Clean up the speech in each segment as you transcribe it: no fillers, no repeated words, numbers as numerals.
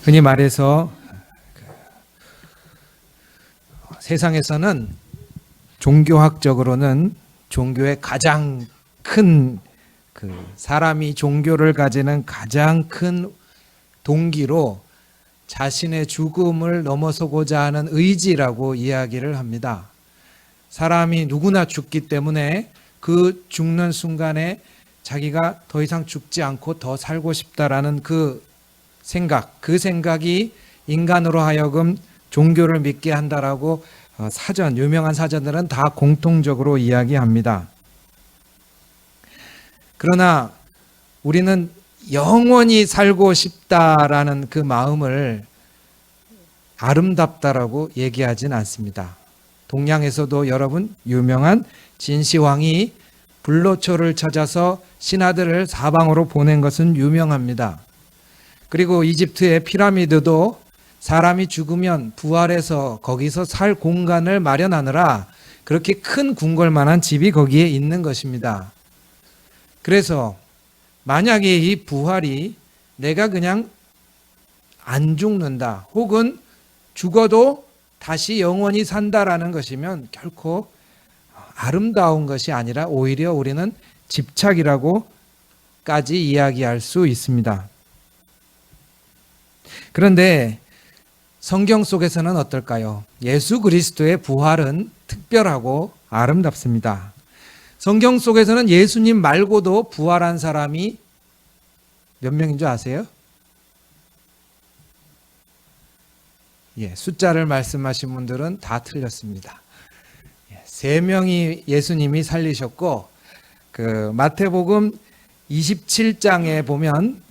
흔히 말해서 세상에서는 종교학적으로는 종교의 가장 큰 사람이 종교를 가지는 가장 큰 동기로 자신의 죽음을 넘어서고자 하는 의지라고 이야기를 합니다. 사람이 누구나 죽기 때문에 그 죽는 순간에 자기가 더 이상 죽지 않고 더 살고 싶다라는 그 생각이 인간으로 하여금 종교를 믿게 한다라고 유명한 사전들은 다 공통적으로 이야기합니다. 그러나 우리는 영원히 살고 싶다라는 그 마음을 아름답다라고 얘기하진 않습니다. 동양에서도 여러분 유명한 진시황이 불로초를 찾아서 신하들을 사방으로 보낸 것은 유명합니다. 그리고 이집트의 피라미드도 사람이 죽으면 부활해서 거기서 살 공간을 마련하느라 그렇게 큰 궁궐 만한 집이 거기에 있는 것입니다. 그래서 만약에 이 부활이 내가 그냥 안 죽는다 혹은 죽어도 다시 영원히 산다라는 것이면 결코 아름다운 것이 아니라 오히려 우리는 집착이라고까지 이야기할 수 있습니다. 그런데 성경 속에서는 어떨까요? 예수 그리스도의 부활은 특별하고 아름답습니다. 성경 속에서는 예수님 말고도 부활한 사람이 몇 명인 줄 아세요? 숫자를 말씀하신 분들은 다 틀렸습니다. 3명이 예수님이 살리셨고 마태복음 27장에 보면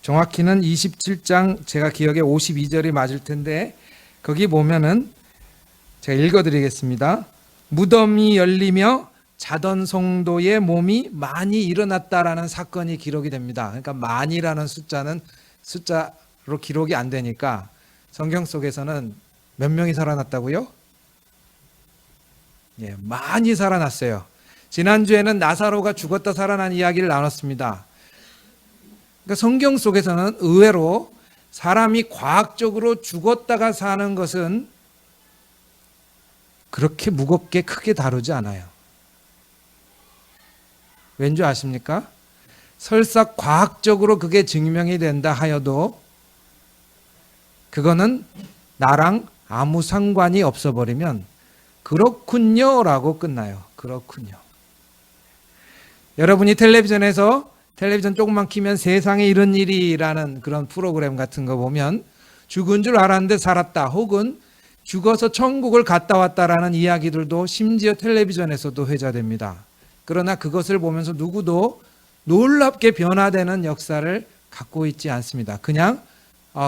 정확히는 27장 제가 기억에 52절이 맞을 텐데 거기 보면은 제가 읽어드리겠습니다. 무덤이 열리며 자던 성도의 몸이 많이 일어났다라는 사건이 기록이 됩니다. 그러니까 많이라는 숫자는 숫자로 기록이 안 되니까 성경 속에서는 몇 명이 살아났다고요? 많이 살아났어요. 지난주에는 나사로가 죽었다 살아난 이야기를 나눴습니다. 그러니까 성경 속에서는 의외로 사람이 과학적으로 죽었다가 사는 것은 그렇게 무겁게 크게 다루지 않아요. 왠지 아십니까? 설사 과학적으로 그게 증명이 된다 하여도 그거는 나랑 아무 상관이 없어버리면 그렇군요 라고 끝나요. 그렇군요. 여러분이 텔레비전 조금만 키면 세상에 이런 일이라는 그런 프로그램 같은 거 보면 죽은 줄 알았는데 살았다 혹은 죽어서 천국을 갔다 왔다라는 이야기들도 심지어 텔레비전에서도 회자됩니다. 그러나 그것을 보면서 누구도 놀랍게 변화되는 역사를 갖고 있지 않습니다. 그냥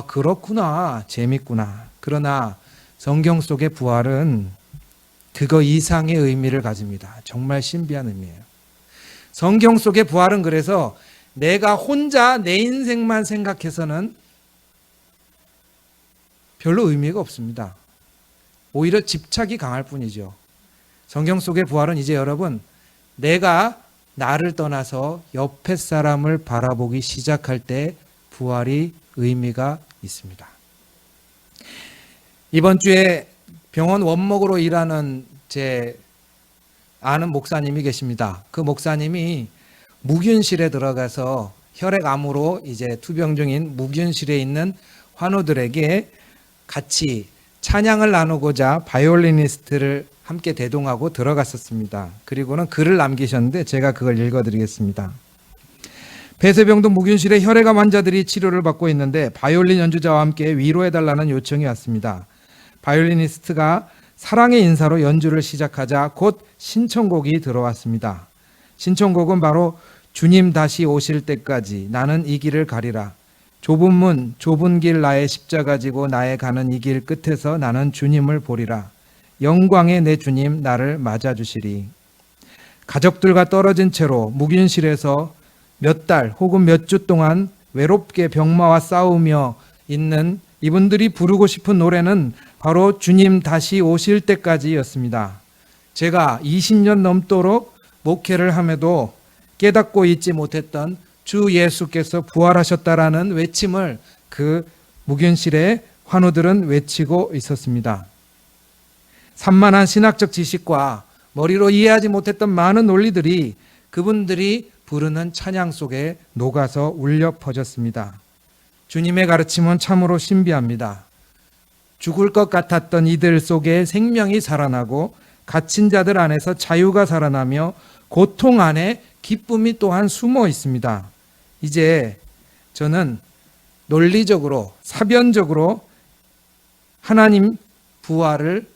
그렇구나, 재밌구나. 그러나 성경 속의 부활은 그거 이상의 의미를 가집니다. 정말 신비한 의미예요. 성경 속의 부활은 그래서 내가 혼자 내 인생만 생각해서는 별로 의미가 없습니다. 오히려 집착이 강할 뿐이죠. 성경 속의 부활은 이제 여러분 내가 나를 떠나서 옆에 사람을 바라보기 시작할 때 부활이 의미가 있습니다. 이번 주에 병원 원목으로 일하는 제 아는 목사님이 계십니다. 그 목사님이 무균실에 들어가서 혈액암으로 이제 투병 중인 무균실에 있는 환우들에게 같이 찬양을 나누고자 바이올리니스트를 함께 대동하고 들어갔었습니다. 그리고는 글을 남기셨는데 제가 그걸 읽어드리겠습니다. 폐쇄병동 무균실의 혈액암 환자들이 치료를 받고 있는데 바이올린 연주자와 함께 위로해달라는 요청이 왔습니다. 바이올리니스트가 사랑의 인사로 연주를 시작하자 곧 신청곡이 들어왔습니다. 신청곡은 바로 주님 다시 오실 때까지 나는 이 길을 가리라. 좁은 문 좁은 길 나의 십자가 지고 나의 가는 이 길 끝에서 나는 주님을 보리라. 영광의 내 주님 나를 맞아주시리. 가족들과 떨어진 채로 무균실에서 몇 달 혹은 몇 주 동안 외롭게 병마와 싸우며 있는 이분들이 부르고 싶은 노래는 바로 주님 다시 오실 때까지였습니다. 제가 20년 넘도록 목회를 함에도 깨닫고 있지 못했던 주 예수께서 부활하셨다라는 외침을 그 묵윤실에 환우들은 외치고 있었습니다. 산만한 신학적 지식과 머리로 이해하지 못했던 많은 논리들이 그분들이 부르는 찬양 속에 녹아서 울려 퍼졌습니다. 주님의 가르침은 참으로 신비합니다. 죽을 것 같았던 이들 속에 생명이 살아나고 갇힌 자들 안에서 자유가 살아나며 고통 안에 기쁨이 또한 숨어 있습니다. 이제 저는 논리적으로 사변적으로 하나님 부활을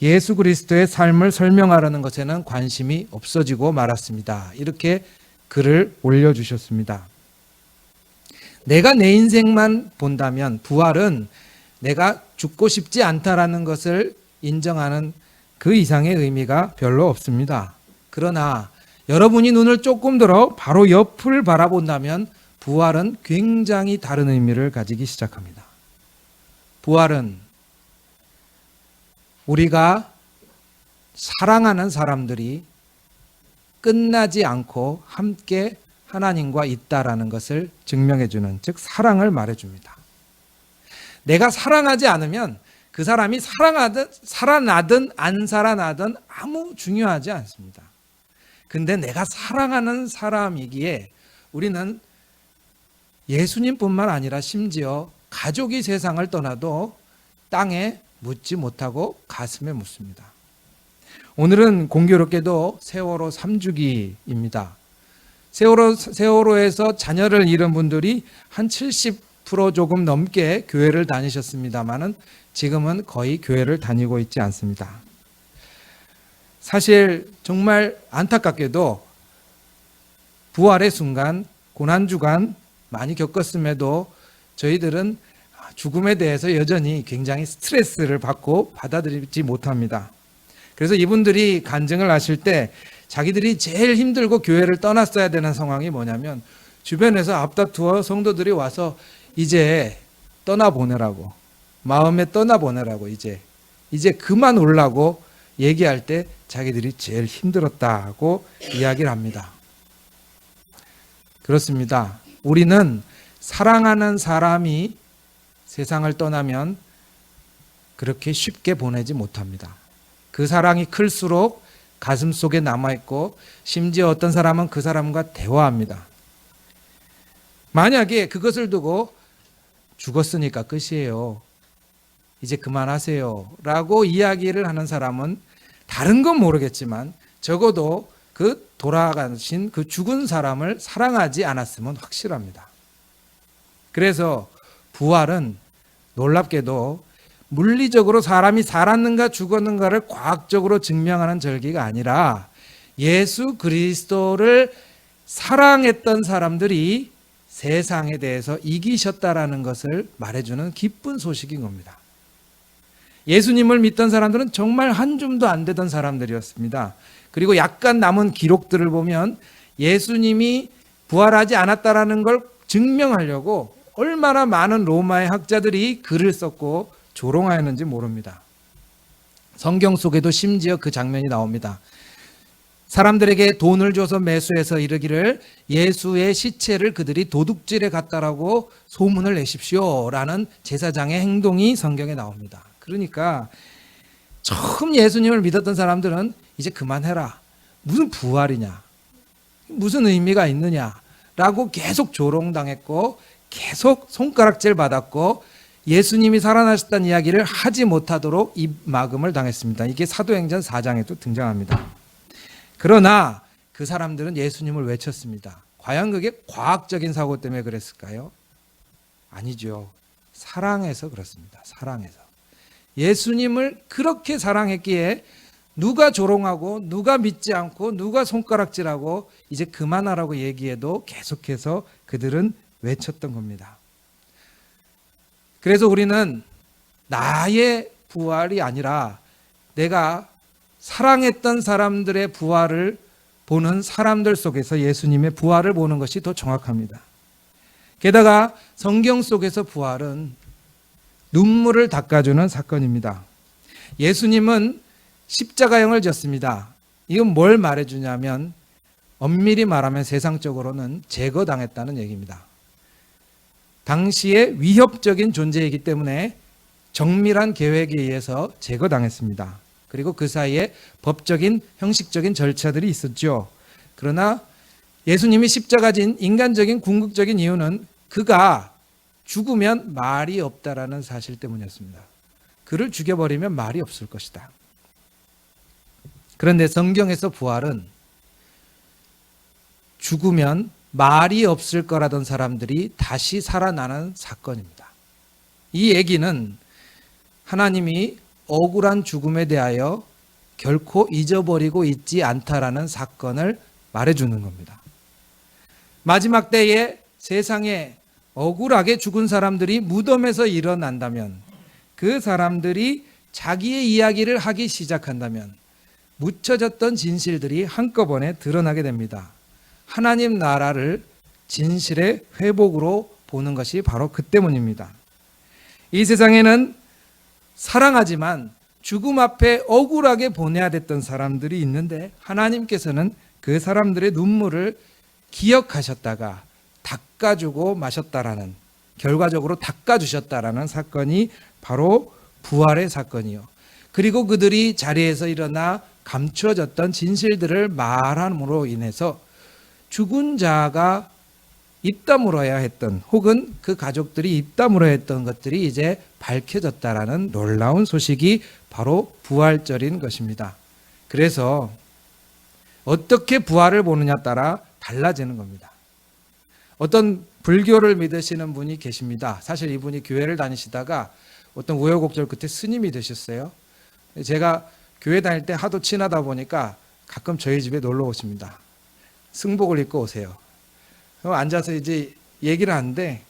예수 그리스도의 삶을 설명하려는 것에는 관심이 없어지고 말았습니다. 이렇게 글을 올려주셨습니다. 내가 내 인생만 본다면 부활은 내가 죽고 싶지 않다라는 것을 인정하는 그 이상의 의미가 별로 없습니다. 그러나 여러분이 눈을 조금 들어 바로 옆을 바라본다면 부활은 굉장히 다른 의미를 가지기 시작합니다. 부활은 우리가 사랑하는 사람들이 끝나지 않고 함께 하나님과 있다라는 것을 증명해주는, 즉 사랑을 말해줍니다. 내가 사랑하지 않으면 그 사람이 살아나든 안 살아나든 아무 중요하지 않습니다. 근데 내가 사랑하는 사람이기에 우리는 예수님뿐만 아니라 심지어 가족이 세상을 떠나도 땅에 묻지 못하고 가슴에 묻습니다. 오늘은 공교롭게도 세월호 3주기입니다. 세월호에서 자녀를 잃은 분들이 한 70% 조금 넘게 교회를 다니셨습니다만은 지금은 거의 교회를 다니고 있지 않습니다. 사실 정말 안타깝게도 부활의 순간, 고난주간 많이 겪었음에도 저희들은 죽음에 대해서 여전히 굉장히 스트레스를 받고 받아들이지 못합니다. 그래서 이분들이 간증을 하실 때 자기들이 제일 힘들고 교회를 떠났어야 되는 상황이 뭐냐면 주변에서 앞다투어 성도들이 와서 이제 떠나보내라고, 마음에 떠나보내라고, 이제 그만 오려고 얘기할 때 자기들이 제일 힘들었다고 이야기를 합니다. 그렇습니다. 우리는 사랑하는 사람이 세상을 떠나면 그렇게 쉽게 보내지 못합니다. 그 사랑이 클수록 가슴 속에 남아있고 심지어 어떤 사람은 그 사람과 대화합니다. 만약에 그것을 두고 죽었으니까 끝이에요, 이제 그만하세요 라고 이야기를 하는 사람은 다른 건 모르겠지만 적어도 그 돌아가신 그 죽은 사람을 사랑하지 않았으면 확실합니다. 그래서 부활은 놀랍게도 물리적으로 사람이 살았는가 죽었는가를 과학적으로 증명하는 절기가 아니라 예수 그리스도를 사랑했던 사람들이 세상에 대해서 이기셨다라는 것을 말해주는 기쁜 소식인 겁니다. 예수님을 믿던 사람들은 정말 한 줌도 안 되던 사람들이었습니다. 그리고 약간 남은 기록들을 보면 예수님이 부활하지 않았다라는 걸 증명하려고 얼마나 많은 로마의 학자들이 글을 썼고 조롱하였는지 모릅니다. 성경 속에도 심지어 그 장면이 나옵니다. 사람들에게 돈을 줘서 매수해서 이르기를 예수의 시체를 그들이 도둑질해 갔다라고 소문을 내십시오 라는 제사장의 행동이 성경에 나옵니다. 그러니까 처음 예수님을 믿었던 사람들은 이제 그만해라, 무슨 부활이냐, 무슨 의미가 있느냐 라고 계속 조롱당했고 계속 손가락질 받았고 예수님이 살아나셨다는 이야기를 하지 못하도록 입막음을 당했습니다. 이게 사도행전 4장에도 등장합니다. 그러나 그 사람들은 예수님을 외쳤습니다. 과연 그게 과학적인 사고 때문에 그랬을까요? 아니죠. 사랑해서 그렇습니다. 사랑해서. 예수님을 그렇게 사랑했기에 누가 조롱하고 누가 믿지 않고 누가 손가락질하고 이제 그만하라고 얘기해도 계속해서 그들은 외쳤던 겁니다. 그래서 우리는 나의 부활이 아니라 내가 사랑했던 사람들의 부활을 보는 사람들 속에서 예수님의 부활을 보는 것이 더 정확합니다. 게다가 성경 속에서 부활은 눈물을 닦아주는 사건입니다. 예수님은 십자가형을 졌습니다. 이건 뭘 말해주냐면 엄밀히 말하면 세상적으로는 제거당했다는 얘기입니다. 당시에 위협적인 존재이기 때문에 정밀한 계획에 의해서 제거당했습니다. 그리고 그 사이에 법적인 형식적인 절차들이 있었죠. 그러나 예수님이 십자가 진 인간적인 궁극적인 이유는 그가 죽으면 말이 없다라는 사실 때문이었습니다. 그를 죽여버리면 말이 없을 것이다. 그런데 성경에서 부활은 죽으면 말이 없을 거라던 사람들이 다시 살아나는 사건입니다. 이 얘기는 하나님이 억울한 죽음에 대하여 결코 잊어버리고 있지 않다라는 사건을 말해주는 겁니다. 마지막 때에 세상에 억울하게 죽은 사람들이 무덤에서 일어난다면, 그 사람들이 자기의 이야기를 하기 시작한다면 묻혀졌던 진실들이 한꺼번에 드러나게 됩니다. 하나님 나라를 진실의 회복으로 보는 것이 바로 그 때문입니다. 이 세상에는 사랑하지만 죽음 앞에 억울하게 보내야 됐던 사람들이 있는데, 하나님께서는 그 사람들의 눈물을 기억하셨다가 닦아주고 마셨다라는, 결과적으로 닦아주셨다라는 사건이 바로 부활의 사건이요. 그리고 그들이 자리에서 일어나 감추어졌던 진실들을 말함으로 인해서 죽은 자가 입 다물어야 했던, 혹은 그 가족들이 입 다물어야 했던 것들이 이제 밝혀졌다라는 놀라운 소식이 바로 부활절인 것입니다. 그래서 어떻게 부활을 보느냐 따라 달라지는 겁니다. 어떤 불교를 믿으시는 분이 계십니다. 사실 이분이 교회를 다니시다가 어떤 우여곡절 끝에 스님이 되셨어요. 제가 교회 다닐 때 하도 친하다 보니까 가끔 저희 집에 놀러 오십니다. 승복을 입고 오세요. 앉아서 이제 얘기를 하는데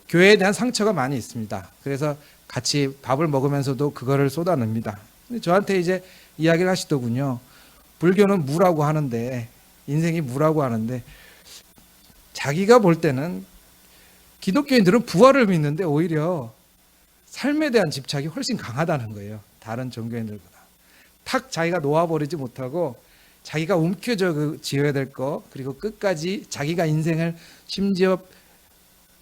교회에 대한 상처가 많이 있습니다. 그래서 같이 밥을 먹으면서도 그거를 쏟아냅니다. 근데 저한테 이제 이야기를 하시더군요. 불교는 무라고 하는데, 인생이 무라고 하는데, 자기가 볼 때는 기독교인들은 부활을 믿는데 오히려 삶에 대한 집착이 훨씬 강하다는 거예요. 다른 종교인들보다. 탁 자기가 놓아버리지 못하고 자기가 움켜쥐어야 될 거, 그리고 끝까지 자기가 인생을 심지어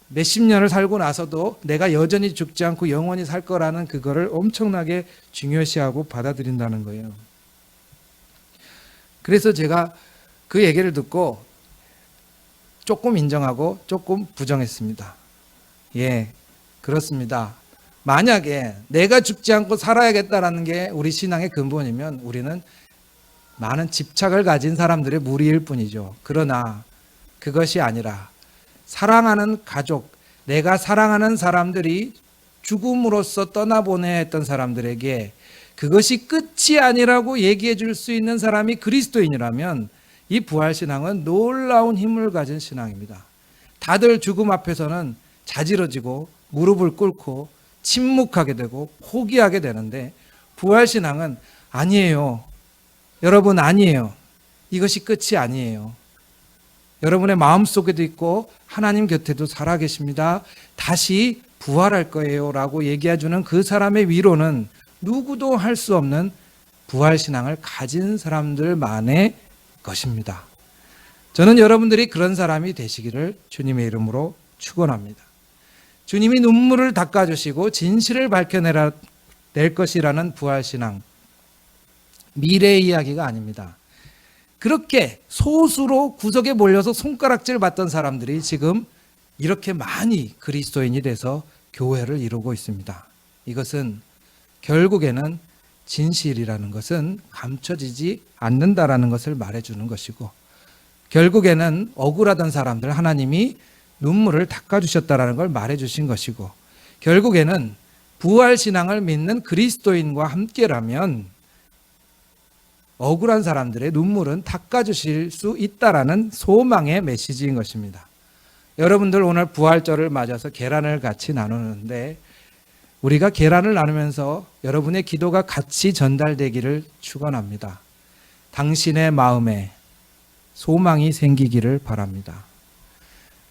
몇십 년을 살고 나서도 내가 여전히 죽지 않고 영원히 살 거라는 그거를 엄청나게 중요시하고 받아들인다는 거예요. 그래서 제가 그 얘기를 듣고 조금 인정하고 조금 부정했습니다. 예, 그렇습니다. 만약에 내가 죽지 않고 살아야겠다라는 게 우리 신앙의 근본이면 우리는 많은 집착을 가진 사람들의 무리일 뿐이죠. 그러나 그것이 아니라 사랑하는 가족, 내가 사랑하는 사람들이 죽음으로써 떠나보내야 했던 사람들에게 그것이 끝이 아니라고 얘기해 줄 수 있는 사람이 그리스도인이라면 이 부활신앙은 놀라운 힘을 가진 신앙입니다. 다들 죽음 앞에서는 자지러지고 무릎을 꿇고 침묵하게 되고 포기하게 되는데, 부활신앙은 아니에요. 여러분, 아니에요. 이것이 끝이 아니에요. 여러분의 마음속에도 있고 하나님 곁에도 살아계십니다. 다시 부활할 거예요 라고 얘기해주는 그 사람의 위로는 누구도 할 수 없는 부활신앙을 가진 사람들만의 것입니다. 저는 여러분들이 그런 사람이 되시기를 주님의 이름으로 축원합니다. 주님이 눈물을 닦아주시고 진실을 밝혀낼 것이라는 부활신앙, 미래의 이야기가 아닙니다. 그렇게 소수로 구석에 몰려서 손가락질 받던 사람들이 지금 이렇게 많이 그리스도인이 돼서 교회를 이루고 있습니다. 이것은 결국에는 진실이라는 것은 감춰지지 않는다라는 것을 말해주는 것이고, 결국에는 억울하던 사람들 하나님이 눈물을 닦아주셨다라는 걸 말해주신 것이고, 결국에는 부활신앙을 믿는 그리스도인과 함께라면 억울한 사람들의 눈물은 닦아주실 수 있다라는 소망의 메시지인 것입니다. 여러분들 오늘 부활절을 맞아서 계란을 같이 나누는데, 우리가 계란을 나누면서 여러분의 기도가 같이 전달되기를 축원합니다. 당신의 마음에 소망이 생기기를 바랍니다.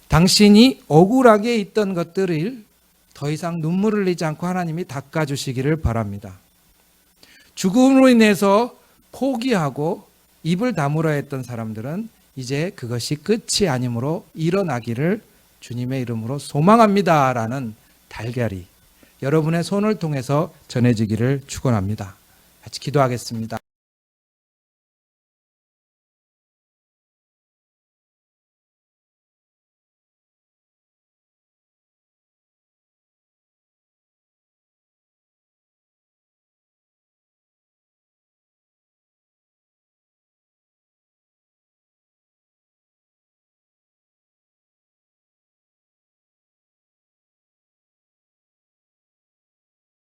당신이 억울하게 있던 것들을 더 이상 눈물을 흘리지 않고 하나님이 닦아주시기를 바랍니다. 죽음으로 인해서 포기하고 입을 다물어야 했던 사람들은 이제 그것이 끝이 아니므로 일어나기를 주님의 이름으로 소망합니다라는 달걀이 여러분의 손을 통해서 전해지기를 축원합니다. 같이 기도하겠습니다.